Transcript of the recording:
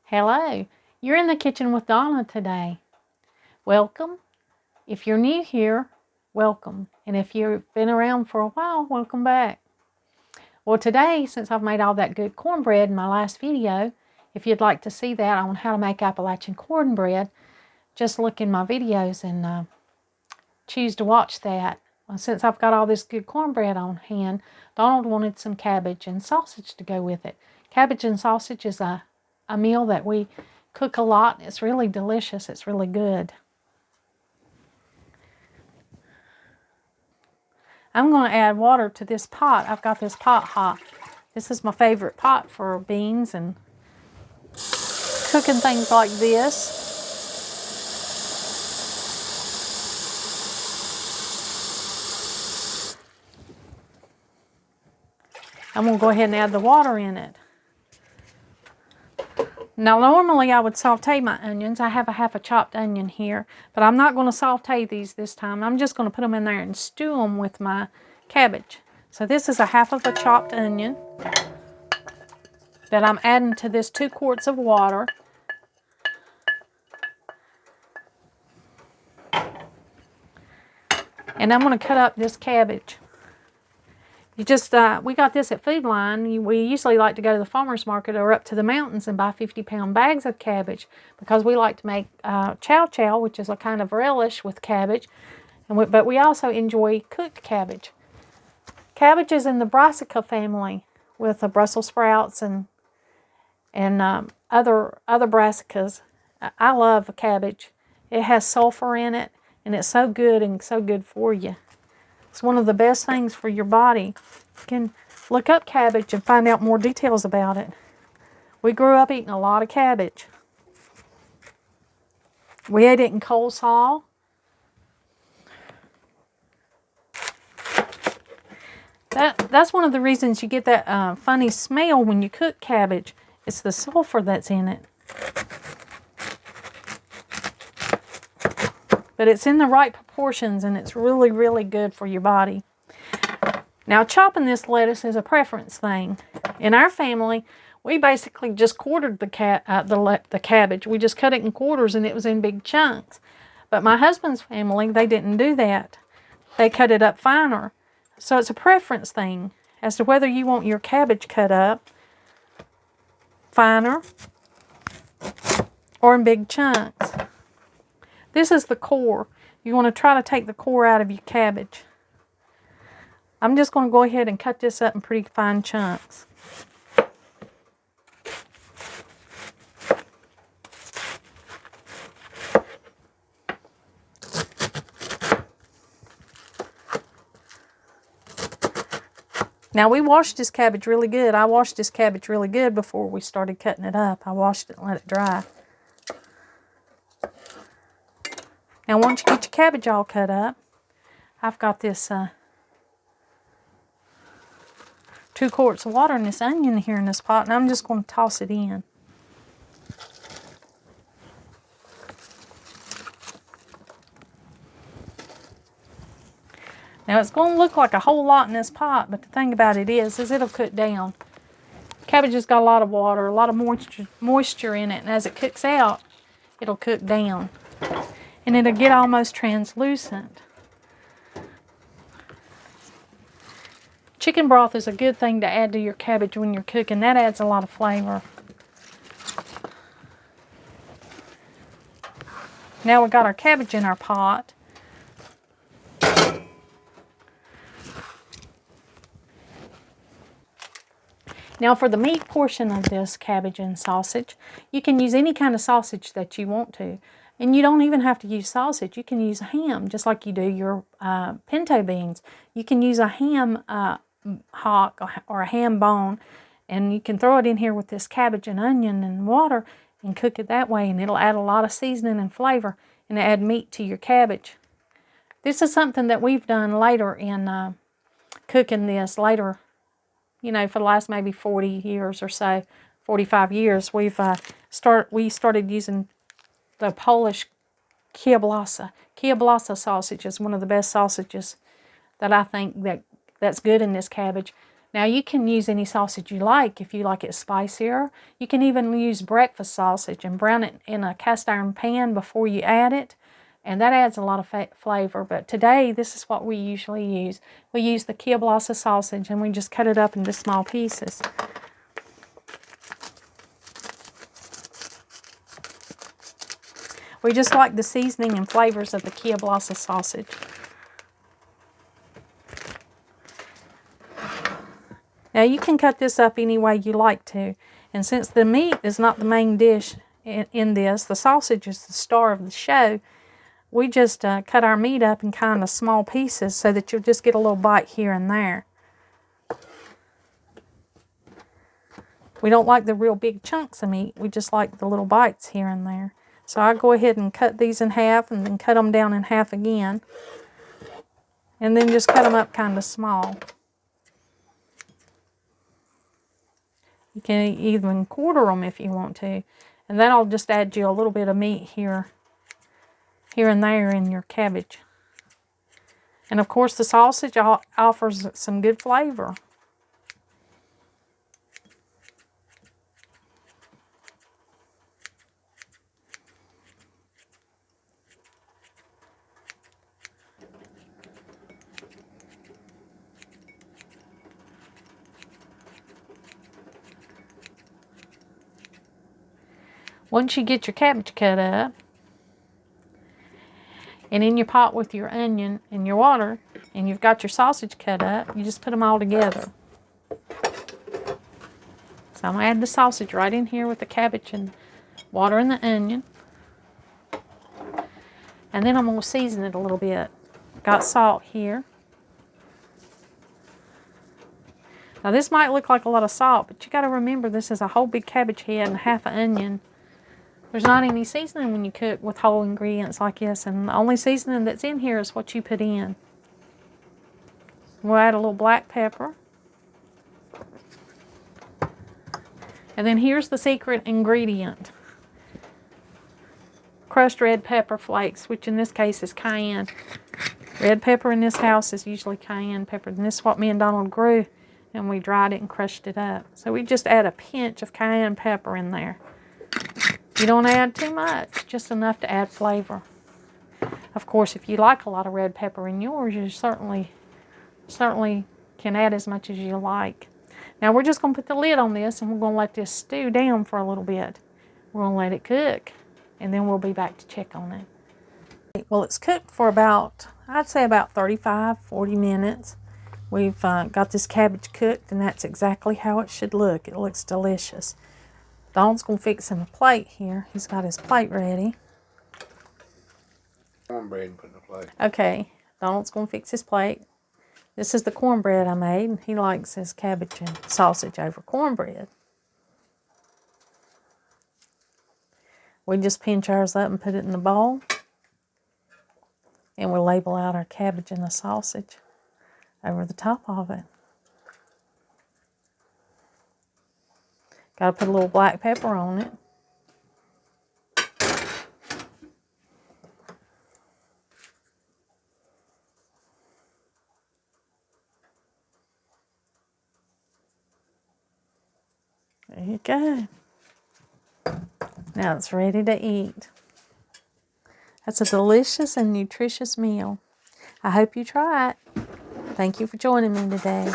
Hello, you're in the kitchen with Donna today. Welcome. If you're new here, welcome. And if you've been around for a while, welcome back. Well, today, since I've made all that good cornbread in my last video, if you'd like to see that on how to make Appalachian cornbread, just look in my videos and choose to watch that. Well, since I've got all this good cornbread on hand, Donald wanted some cabbage and sausage to go with it. Cabbage and sausage is a meal that we cook a lot. It's really delicious. It's really good. I'm going to add water to this pot. I've got this pot hot. This is my favorite pot for beans and cooking things like this. I'm going to go ahead and add the water in it. Now, normally I would saute my onions. I have a half a chopped onion here, but I'm not going to saute these this time. I'm just going to put them in there and stew them with my cabbage. So this is a half of a chopped onion that I'm adding to this 2 quarts of water. And I'm going to cut up this cabbage. You just, we got this at Food Line. We usually like to go to the farmer's market or up to the mountains and buy 50-pound bags of cabbage because we like to make chow chow, which is a kind of relish with cabbage. But we also enjoy cooked cabbage. Cabbage is in the brassica family with the Brussels sprouts and other brassicas. I love cabbage. It has sulfur in it, and it's so good and so good for you. It's one of the best things for your body. You can look up cabbage and find out more details about it. We grew up eating a lot of cabbage. We ate it in coleslaw. That's one of the reasons you get that funny smell when you cook cabbage. It's the sulfur that's in it. But it's in the right proportions, and it's really, really good for your body. Now, chopping this lettuce is a preference thing. In our family, we basically just quartered the cabbage. We just cut it in quarters, and it was in big chunks. But my husband's family, they didn't do that. They cut it up finer. So it's a preference thing as to whether you want your cabbage cut up finer or in big chunks. This is the core. You want to try to take the core out of your cabbage. I'm just going to go ahead and cut this up in pretty fine chunks. Now, we washed this cabbage really good. I washed this cabbage really good before we started cutting it up. I washed it and let it dry. Now, once you get your cabbage all cut up, I've got this 2 quarts of water and this onion here in this pot, and I'm just going to toss it in. Now, it's going to look like a whole lot in this pot, but the thing about it is it'll cook down. Cabbage has got a lot of water, a lot of moisture in it, and as it cooks out, it'll cook down. And it'll get almost translucent. Chicken broth is a good thing to add to your cabbage when you're cooking. That adds a lot of flavor. Now we've got our cabbage in our pot. Now for the meat portion of this cabbage and sausage, you can use any kind of sausage that you want to. And you don't even have to use sausage. You can use ham, just like you do your pinto beans. You can use a ham hock or a ham bone, and you can throw it in here with this cabbage and onion and water and cook it that way, and it'll add a lot of seasoning and flavor and add meat to your cabbage. This is something that we've done later in cooking this later, you know, for the last maybe 40 years or so, 45 years. We started using the Polish kiełbasa. Kiełbasa sausage is one of the best sausages that I think that's good in this cabbage. Now you can use any sausage you like if you like it spicier. You can even use breakfast sausage and brown it in a cast iron pan before you add it. And that adds a lot of flavor. But today, this is what we usually use. We use the kielbasa sausage and we just cut it up into small pieces. We just like the seasoning and flavors of the kielbasa sausage. Now you can cut this up any way you like to. And since the meat is not the main dish in this, the sausage is the star of the show, we just cut our meat up in kind of small pieces so that you'll just get a little bite here and there. We don't like the real big chunks of meat. We just like the little bites here and there. So I go ahead and cut these in half and then cut them down in half again. And then just cut them up kind of small. You can even quarter them if you want to. And that'll just add you a little bit of meat here and there in your cabbage. And of course the sausage offers some good flavor. Once you get your cabbage cut up, and in your pot with your onion and your water, and you've got your sausage cut up, you just put them all together. So I'm going to add the sausage right in here with the cabbage and water and the onion. And then I'm going to season it a little bit. Got salt here. Now this might look like a lot of salt, but you got to remember this is a whole big cabbage head and half an onion. There's not any seasoning when you cook with whole ingredients like this, and the only seasoning that's in here is what you put in. We'll add a little black pepper. And then here's the secret ingredient. Crushed red pepper flakes, which in this case is cayenne. Red pepper in this house is usually cayenne pepper, and this is what me and Donald grew, and we dried it and crushed it up. So we just add a pinch of cayenne pepper in there. You don't add too much, just enough to add flavor. Of course, if you like a lot of red pepper in yours, you certainly can add as much as you like. Now we're just going to put the lid on this and we're going to let this stew down for a little bit. We're going to let it cook and then we'll be back to check on it. Well, it's cooked for about, I'd say about 35-40 minutes. We've got this cabbage cooked and that's exactly how it should look. It looks delicious. Donald's going to fix him a plate here. He's got his plate ready. Cornbread and put in the plate. Okay, Donald's going to fix his plate. This is the cornbread I made. He likes his cabbage and sausage over cornbread. We just pinch ours up and put it in the bowl. And we'll label out our cabbage and the sausage over the top of it. Got to put a little black pepper on it. There you go. Now it's ready to eat. That's a delicious and nutritious meal. I hope you try it. Thank you for joining me today.